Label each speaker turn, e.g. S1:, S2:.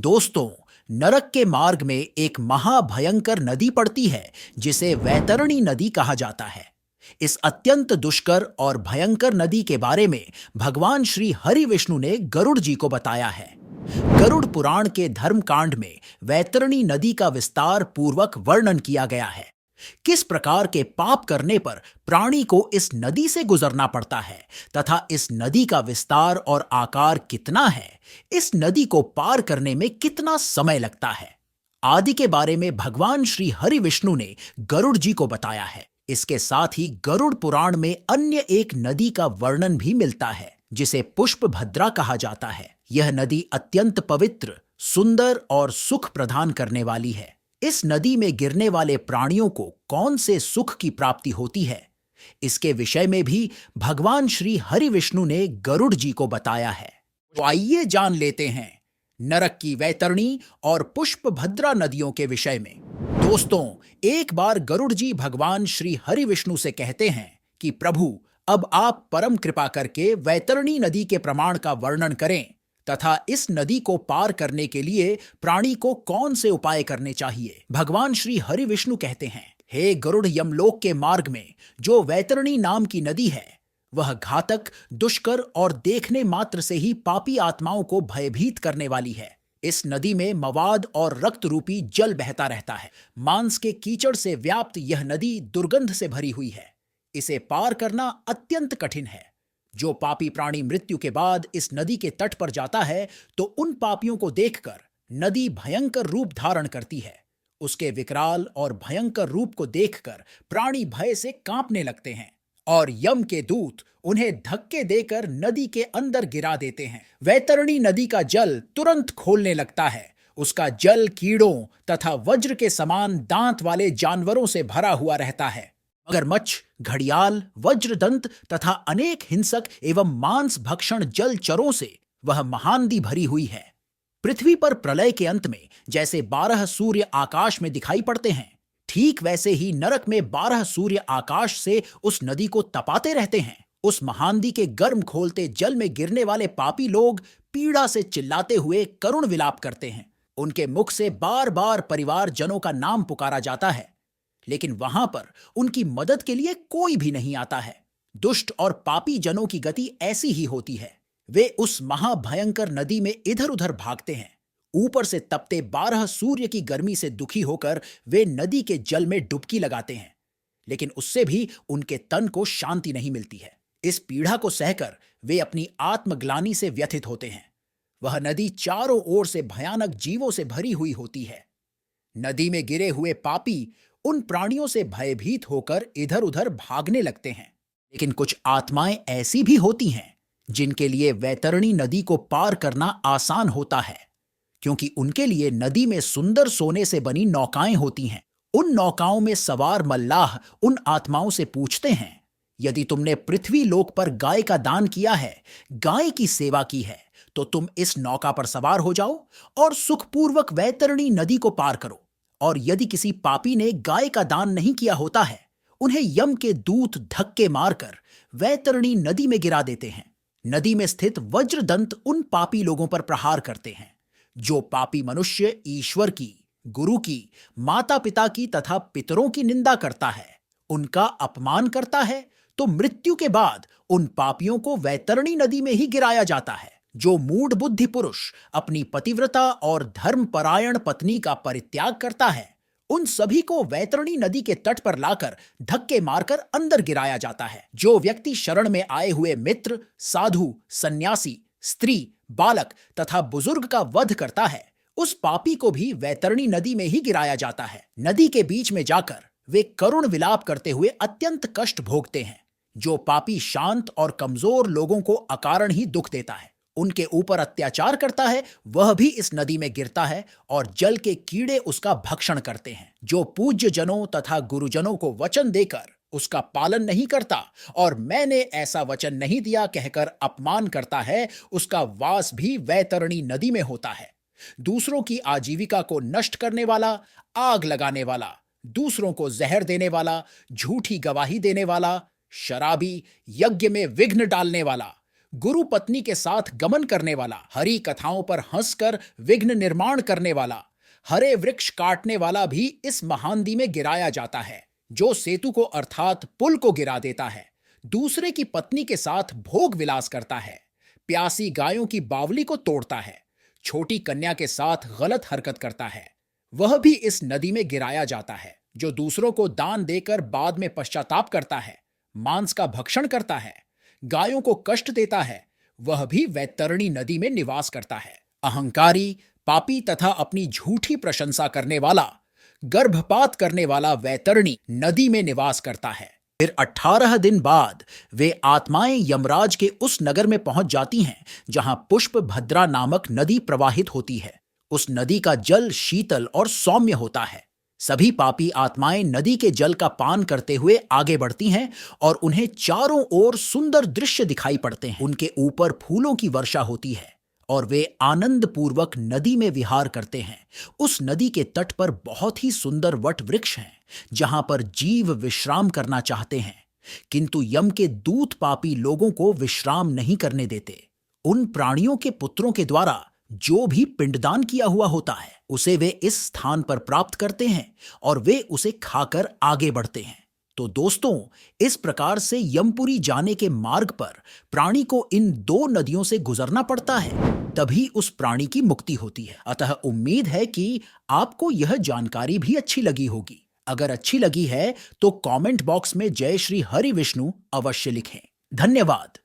S1: दोस्तों, नरक के मार्ग में एक महाभयंकर नदी पड़ती है जिसे वैतरणी नदी कहा जाता है। इस अत्यंत दुष्कर और भयंकर नदी के बारे में भगवान श्री हरि विष्णु ने गरुड़ जी को बताया है। गरुड़ पुराण के धर्मकांड में वैतरणी नदी का विस्तार पूर्वक वर्णन किया गया है। किस प्रकार के पाप करने पर प्राणी को इस नदी से गुजरना पड़ता है तथा इस नदी का विस्तार और आकार कितना है, इस नदी को पार करने में कितना समय लगता है आदि के बारे में भगवान श्री हरि विष्णु ने गरुड़ जी को बताया है। इसके साथ ही गरुड़ पुराण में अन्य एक नदी का वर्णन भी मिलता है जिसे पुष्पभद्रा कहा जाता है। यह नदी अत्यंत पवित्र, सुंदर और सुख प्रदान करने वाली है। इस नदी में गिरने वाले प्राणियों को कौन से सुख की प्राप्ति होती है, इसके विषय में भी भगवान श्री हरि विष्णु ने गरुड़ जी को बताया है। तो आइए जान लेते हैं नरक की वैतरणी और पुष्पभद्रा नदियों के विषय में। दोस्तों, एक बार गरुड़ जी भगवान श्री हरि विष्णु से कहते हैं कि प्रभु, अब आप परम कृपा करके वैतरणी नदी के प्रमाण का वर्णन करें तथा इस नदी को पार करने के लिए प्राणी को कौन से उपाय करने चाहिए। भगवान श्री हरि विष्णु कहते हैं, हे गरुड़, यमलोक के मार्ग में जो वैतरणी नाम की नदी है वह घातक, दुष्कर और देखने मात्र से ही पापी आत्माओं को भयभीत करने वाली है। इस नदी में मवाद और रक्त रूपी जल बहता रहता है। मांस के कीचड़ से व्याप्त यह नदी दुर्गंध से भरी हुई है। इसे पार करना अत्यंत कठिन है। जो पापी प्राणी मृत्यु के बाद इस नदी के तट पर जाता है तो उन पापियों को देखकर नदी भयंकर रूप धारण करती है। उसके विकराल और भयंकर रूप को देखकर प्राणी भय से कांपने लगते हैं और यम के दूत उन्हें धक्के देकर नदी के अंदर गिरा देते हैं। वैतरणी नदी का जल तुरंत खोलने लगता है। उसका जल कीड़ों तथा वज्र के समान दांत वाले जानवरों से भरा हुआ रहता है। मगरमच्छ, घड़ियाल, वज्रदंत तथा अनेक हिंसक एवं मांस भक्षण जलचरों से वह महानदी भरी हुई है। पृथ्वी पर प्रलय के अंत में जैसे 12 सूर्य आकाश में दिखाई पड़ते हैं, ठीक वैसे ही नरक में 12 सूर्य आकाश से उस नदी को तपाते रहते हैं। उस महानदी के गर्म खोलते जल में गिरने वाले पापी लोग पीड़ा से चिल्लाते हुए करुण विलाप करते हैं। उनके मुख से बार बार परिवार जनों का नाम पुकारा जाता है, लेकिन वहां पर उनकी मदद के लिए कोई भी नहीं आता है। दुष्ट और पापी जनों की गति ऐसी ही होती है। वे उस महाभयंकर नदी में इधर उधर भागते हैं। ऊपर से तपते 12 सूर्य की गर्मी से दुखी होकर वे नदी के जल में डुबकी लगाते हैं, लेकिन उससे भी उनके तन को शांति नहीं मिलती है। इस पीड़ा को सहकर वे अपनी आत्मग्लानि से व्यथित होते हैं। वह नदी चारों ओर से भयानक जीवों से भरी हुई होती है। नदी में गिरे हुए पापी उन प्राणियों से भयभीत होकर इधर उधर भागने लगते हैं। लेकिन कुछ आत्माएं ऐसी भी होती हैं जिनके लिए वैतरणी नदी को पार करना आसान होता है, क्योंकि उनके लिए नदी में सुंदर सोने से बनी नौकाएं होती हैं। उन नौकाओं में सवार मल्लाह उन आत्माओं से पूछते हैं, यदि तुमने पृथ्वी लोक पर गाय का दान किया है, गाय की सेवा की है, तो तुम इस नौका पर सवार हो जाओ और सुखपूर्वक वैतरणी नदी को पार करो। और यदि किसी पापी ने गाय का दान नहीं किया होता है, उन्हें यम के दूत धक्के मारकर वैतरणी नदी में गिरा देते हैं। नदी में स्थित वज्रदंत उन पापी लोगों पर प्रहार करते हैं। जो पापी मनुष्य ईश्वर की, गुरु की, माता पिता की तथा पितरों की निंदा करता है, उनका अपमान करता है, तो मृत्यु के बाद उन पापियों को वैतरणी नदी में ही गिराया जाता है। जो मूढ़ बुद्धि पुरुष अपनी पतिव्रता और धर्मपरायण पत्नी का परित्याग करता है, उन सभी को वैतरणी नदी के तट पर लाकर धक्के मारकर अंदर गिराया जाता है। जो व्यक्ति शरण में आए हुए मित्र, साधु, सन्यासी, स्त्री, बालक तथा बुजुर्ग का वध करता है, उस पापी को भी वैतरणी नदी में ही गिराया जाता है। नदी के बीच में जाकर वे करुण विलाप करते हुए अत्यंत कष्ट भोगते हैं। जो पापी शांत और कमजोर लोगों को अकारण ही दुख देता है, उनके ऊपर अत्याचार करता है, वह भी इस नदी में गिरता है और जल के कीड़े उसका भक्षण करते हैं। जो पूज्य जनों तथा गुरुजनों को वचन देकर उसका पालन नहीं करता और मैंने ऐसा वचन नहीं दिया कहकर अपमान करता है, उसका वास भी वैतरणी नदी में होता है। दूसरों की आजीविका को नष्ट करने वाला, आग लगाने वाला, दूसरों को जहर देने वाला, झूठी गवाही देने वाला, शराबी, यज्ञ में विघ्न डालने वाला, गुरु पत्नी के साथ गमन करने वाला, हरी कथाओं पर हंसकर विघ्न निर्माण करने वाला, हरे वृक्ष काटने वाला भी इस महानदी में गिराया जाता है, जो सेतु को अर्थात पुल को गिरा देता है, दूसरे की पत्नी के साथ भोग विलास करता है, प्यासी गायों की बावली को तोड़ता है, छोटी कन्या के साथ गलत हरकत करता है, वह भी इस नदी में गिराया जाता है, जो दूसरों को दान देकर बाद में पश्चाताप करता है, मांस का भक्षण करता है, गायों को कष्ट देता है, वह भी वैतरणी नदी में निवास करता है। अहंकारी, पापी तथा अपनी झूठी प्रशंसा करने वाला, गर्भपात करने वाला वैतरणी नदी में निवास करता है। फिर 18 दिन बाद वे आत्माएं यमराज के उस नगर में पहुंच जाती हैं जहां पुष्प भद्रा नामक नदी प्रवाहित होती है। उस नदी का जल शीतल और सौम्य होता है। सभी पापी आत्माएं नदी के जल का पान करते हुए आगे बढ़ती हैं और उन्हें चारों ओर सुंदर दृश्य दिखाई पड़ते हैं। उनके ऊपर फूलों की वर्षा होती है और वे आनंद पूर्वक नदी में विहार करते हैं। उस नदी के तट पर बहुत ही सुंदर वट वृक्ष हैं जहां पर जीव विश्राम करना चाहते हैं, किंतु यम के दूत पापी लोगों को विश्राम नहीं करने देते। उन प्राणियों के पुत्रों के द्वारा जो भी पिंडदान किया हुआ होता है उसे वे इस स्थान पर प्राप्त करते हैं और वे उसे खाकर आगे बढ़ते हैं। तो दोस्तों, इस प्रकार से यमपुरी जाने के मार्ग पर प्राणी को इन दो नदियों से गुजरना पड़ता है, तभी उस प्राणी की मुक्ति होती है। अतः उम्मीद है कि आपको यह जानकारी भी अच्छी लगी होगी। अगर अच्छी लगी है तो कमेंट बॉक्स में जय श्री हरि विष्णु अवश्य लिखें। धन्यवाद।